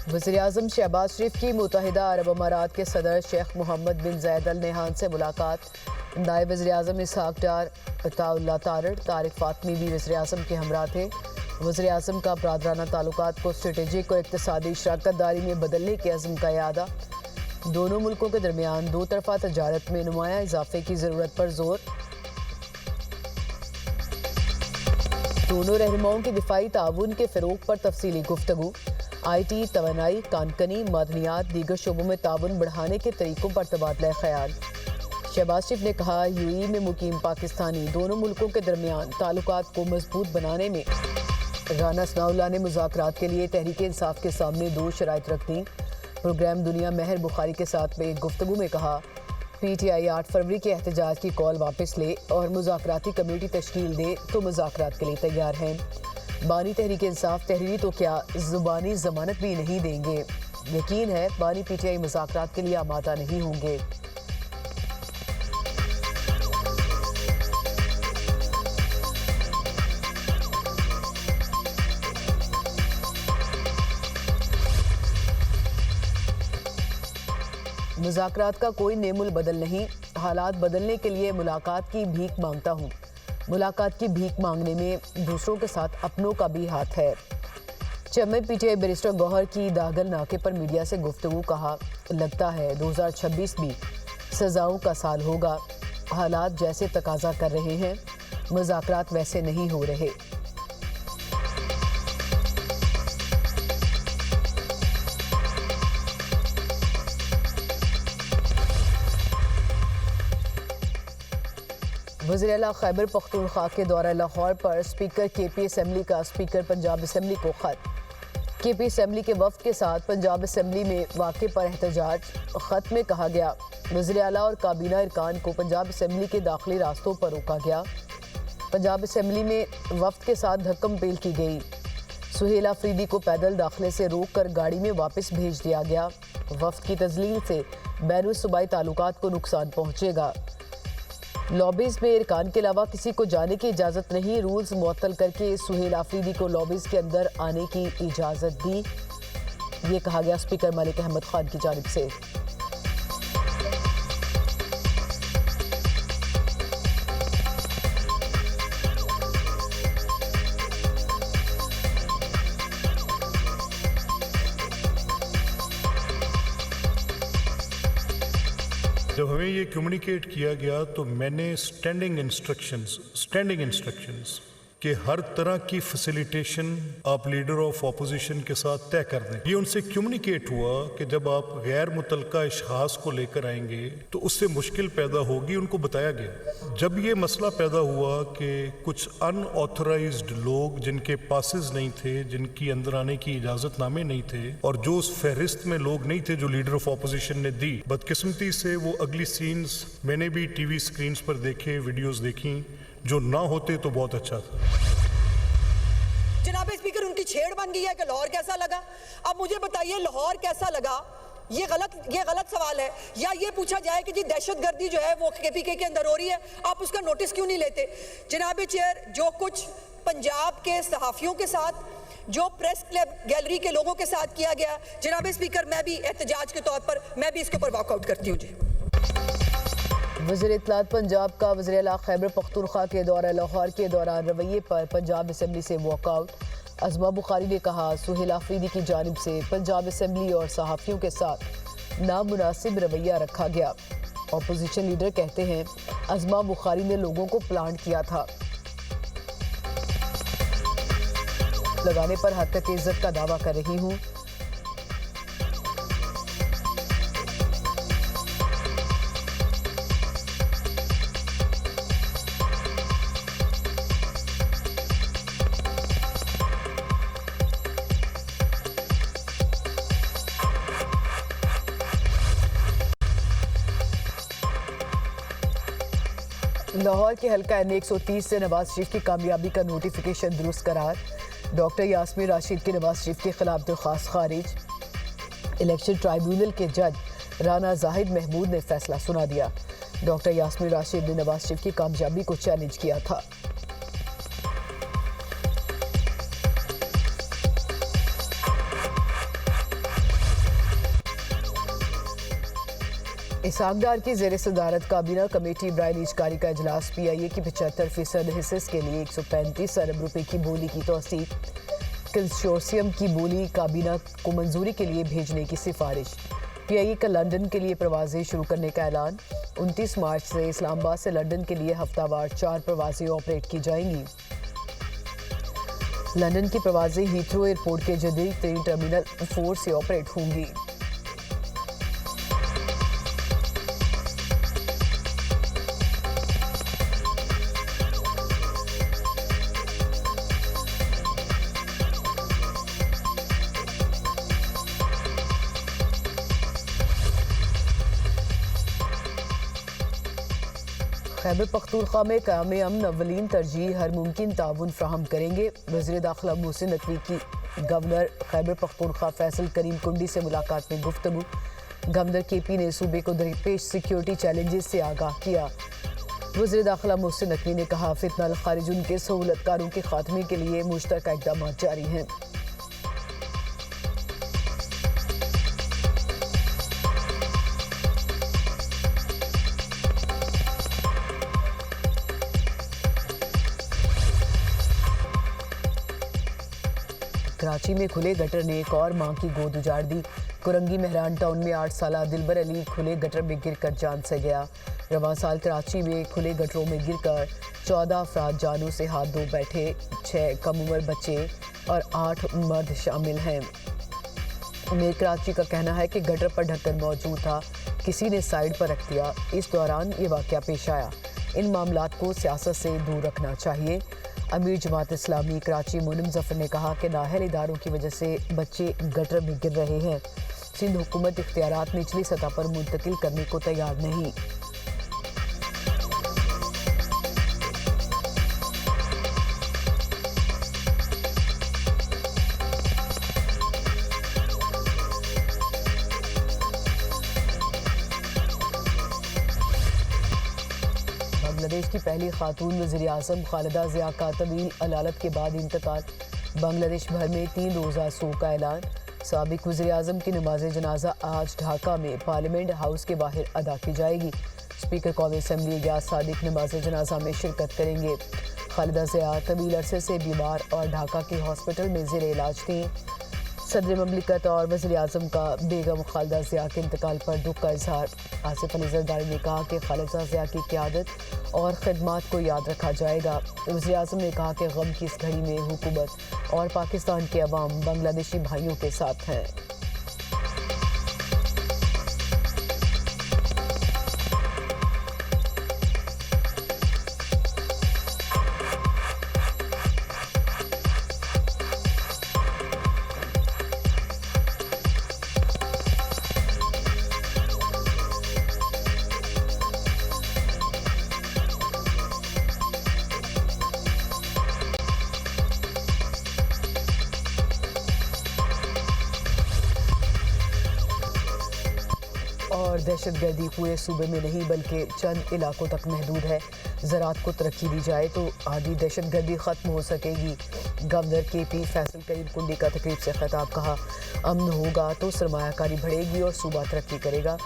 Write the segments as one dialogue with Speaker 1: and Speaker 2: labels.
Speaker 1: वज़ीर-ए-आज़म शहबाज शरीफ की मुत्तहिदा अरब अमारात के सदर शेख मोहम्मद बिन ज़ायद अल नहयान से मुलाकात। नायब वज़ीर-ए-आज़म इसहाक डार, अताउल्लाह तारड़, तारिक फातमी भी वज़ीर-ए-आज़म के हमरा थे। वज़ीर-ए-आज़म का बरादराना ताल्लुकात को स्ट्रेटेजिक और इक़्तिसादी शराकतदारी में बदलने के अज़्म का यादा। दोनों मुल्कों के दरमियान दो तरफ़ा तजारत में नुमाया इजाफे की ज़रूरत पर जोर। दोनों रहनुमाओं के दिफाई ताउन के फ़रोग़ पर तफसीली गुफ्तगू। IT, तवानाई, कानकनी, मादनियात, दीगर शोबों में ताउन बढ़ाने के तरीक़ों पर तबादला ख़याल। शहबाज शरीफ ने कहा, UAE में मुकीम पाकिस्तानी दोनों मुल्कों के दरमियान ताल्लुकात को मजबूत बनाने में। राना सनाउल्लाह ने मुज़ाकरात के लिए तहरीक इंसाफ के सामने दो शराइत रख दी। प्रोग्राम दुनिया महर बुखारी के साथ में एक गुफ्तगू में कहा, PTI 8 फरवरी के एहतजाज की कॉल वापस ले और मुज़ाकराती कमेटी तश्कील दे तो मुज़ाकरात के लिए तैयार हैं। बानी तहरीक इंसाफ तहरीरी तो क्या ज़ुबानी ज़मानत भी नहीं देंगे। यकीन है बानी PTI मुज़ाकरात के लिए आमादा नहीं होंगे। मुज़ाकरात का कोई नेमुल बदल नहीं, हालात बदलने के लिए मुलाकात की भीख मांगता हूँ। मुलाकात की भीख मांगने में दूसरों के साथ अपनों का भी हाथ है। चेयरमैन PTI बैरिस्टर गौहर की दागल नाके पर मीडिया से गुफ्तगू। कहा, लगता है 2026 भी सज़ाओं का साल होगा। हालात जैसे तकाजा कर रहे हैं, मुज़ाकरात वैसे नहीं हो रहे। वज़ीर आला खैबर पख्तूनख्वा के दौरा लाहौर पर स्पीकर KP असम्बली का स्पीकर पंजाब असम्बली को ख़त। KP असम्बली के वफ़द के साथ पंजाब असम्बली में वाक़े पर एहतजाज। ख़त में कहा गया, वज़ीर आला और काबीना अरकान को पंजाब असम्बली के दाखिली रास्तों पर रोका गया। पंजाब असम्बली में वफ़द के साथ धक्कम पेल की गई। सुहेल आफरीदी को पैदल दाखिले से रोक कर गाड़ी में वापस भेज दिया गया। वफ़द की तज़लील से बैरून सूबाई ताल्लुकात को नुकसान पहुँचेगा। लॉबीज़ में इरकान के अलावा किसी को जाने की इजाज़त नहीं। रूल्स मुअत्तल करके सुहेल आफरीदी को लॉबीज़ के अंदर आने की इजाज़त दी। ये कहा गया स्पीकर मलिक अहमद खान की जानिब से।
Speaker 2: जब हमें ये कम्युनिकेट किया गया तो मैंने स्टैंडिंग इंस्ट्रक्शंस कि हर तरह की फैसिलिटेशन आप लीडर ऑफ अपोजिशन के साथ तय कर दें। ये उनसे कम्युनिकेट हुआ कि जब आप गैर मुतलका इश्खास को लेकर आएंगे तो उससे मुश्किल पैदा होगी। उनको बताया गया। जब ये मसला पैदा हुआ कि कुछ अनऑथराइज्ड लोग जिनके पासेस नहीं थे, जिनकी अंदर आने की इजाज़तनामे नहीं थे और जो उस फहरिस्त में लोग नहीं थे जो लीडर ऑफ अपोजिशन ने दी, बदकिस्मती से वो अगली सीन्स मैंने भी TV स्क्रीन्स पर देखे, वीडियोज़ देखी। जो ना होते तो बहुत अच्छा था।
Speaker 3: जनाब स्पीकर, उनकी छेड़ बन गई है कि लाहौर कैसा लगा। अब मुझे बताइए लाहौर कैसा लगा। ये गलत सवाल है। या ये पूछा जाए कि जी दहशतगर्दी जो है वो KPK के अंदर हो रही है, आप उसका नोटिस क्यों नहीं लेते। जनाब चेयर, जो कुछ पंजाब के सहाफ़ियों के साथ, जो प्रेस क्लब गैलरी के लोगों के साथ किया गया, जनाब स्पीकर, मैं भी एहतजाज के तौर पर मैं भी इसके ऊपर वॉकआउट करती हूँ। जी,
Speaker 1: वज़ीर इत्तलात पंजाब का वज़ीर आला खैबर पख्तूनख्वा के दौरा लाहौर के दौरान रवैये पर पंजाब असम्बली से वॉकआउट। अज़मा बुखारी ने कहा, सुहेल आफरीदी की जानिब से पंजाब असम्बली और सहाफ़ियों के साथ नामुनासिब रवैया रखा गया। अपोजिशन लीडर कहते हैं, अज़मा बुखारी ने लोगों को प्लांट किया था। लगाने पर हद तक इज्जत का दावा कर रही हूँ। लाहौर के हल्का N130 से नवाज शरीफ की कामयाबी का नोटिफिकेशन दुरुस्त करार। डॉक्टर यास्मीन राशिद की नवाज शरीफ के खिलाफ दरख्वास्त खारिज। इलेक्शन ट्राइब्यूनल के जज राना जाहिद महमूद ने फैसला सुना दिया। डॉक्टर यास्मीन राशिद ने नवाज शरीफ की कामयाबी को चैलेंज किया था। इसहाक डार की जेर सदारत काबीना कमेटी बराए नीजकारी का इजलास PIA की 75% हिस्सेस के लिए 135 अरब रुपए की बोली की तौसीक। कंसोर्शियम की बोली काबीना को मंजूरी के लिए भेजने की सिफारिश। PIA का लंदन के लिए प्रवासें शुरू करने का ऐलान। 29 मार्च से इस्लामाबाद से लंदन के लिए हफ्तावार 4 प्रवासें ऑपरेट की जाएंगी। लंदन की प्रवासें हीथ्रो एयरपोर्ट के जदीद तरीन टर्मिनल 4 से ऑपरेट होंगी। खैबर पख्तूनख्वा में क़याम अमन अव्वलीन तरजीह हर मुमकिन ताउन फ्राहम करेंगे। वज़ीर दाखिला मोहसिन नकवी की गवर्नर खैबर पख्तूनख्वा फैसल करीम कुंडी से मुलाकात में गुफ्तगू। गवर्नर KP ने सूबे को दरपेश सिक्योरिटी चैलेंजेस से आगाह किया। वज़ीर दाखिला मोहसिन नकवी ने कहा, फितना खारिजुन के सहूलतकारों के खात्मे के लिए मुश्तरका इक़दाम जारी हैं। कराची में खुले गटर ने एक और मां की गोद उजाड़ दी। कुरंगी मेहरान टाउन में 8 साला दिलबर अली खुले गटर में गिरकर जान से गया। रवां साल कराची में खुले गटरों में गिरकर 14 अफराद जानों से हाथ धो बैठे। 6 कम उम्र बच्चे और 8 मर्द शामिल हैं। मेयर कराची का कहना है कि गटर पर ढक्कन मौजूद था, किसी ने साइड पर रख दिया। इस दौरान ये वाक़या पेश आया। इन मामलात को सियासत से दूर रखना चाहिए। अमीर जमात इस्लामी कराची मुनम जफर ने कहा कि नाअहल इदारों की वजह से बच्चे गटर में गिर रहे हैं। सिंध हुकूमत इख्तियारात निचली सतह पर मुंतकिल करने को तैयार नहीं। बांग्लादेश की पहली खातून वज़ीर आज़म खालिदा ज़िया का तवील अलालत के बाद इंतकाल। बांग्लादेश भर में 3 रोज़ा सोग का ऐलान। साबिक वज़ीर आज़म की नमाज जनाजा आज ढाका में पार्लियामेंट हाउस के बाहर अदा की जाएगी। स्पीकर कौमी असम्बली इलियास सादिक नमाज जनाजा में शिरकत करेंगे। खालिदा ज़िया तवील अरसे से बीमार और ढाका के हॉस्पिटल में ज़ेर इलाज थी। सदर ममलिकत और वज़ीर आज़म का बेगम खालिदा ज़िया के इंतकाल पर दुख का इजहार। आसिफ अली ज़रदारी ने कहा कि खालिदा ज़िया की क़यादत और खिदमात को याद रखा जाएगा। वज़ीर आज़म ने कहा कि गम की इस घड़ी में हुकूमत और पाकिस्तान के अवाम बांग्लादेशी भाइयों के साथ हैं। और दहशतगर्दी पूरे सूबे में नहीं बल्कि चंद इलाकों तक महदूद है। ज़राअत को तरक्की दी जाए तो आधी दहशतगर्दी ख़त्म हो सकेगी। गवर्नर KP फैसल करीम कुंडी का तकरीब से खिताब। कहा, अमन होगा तो सरमायाकारी बढ़ेगी और सूबा तरक्की करेगा।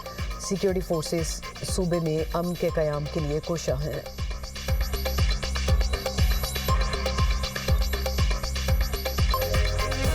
Speaker 1: सिक्योरिटी फोर्सेस सूबे में अमन के क़याम के लिए कोशां हैं।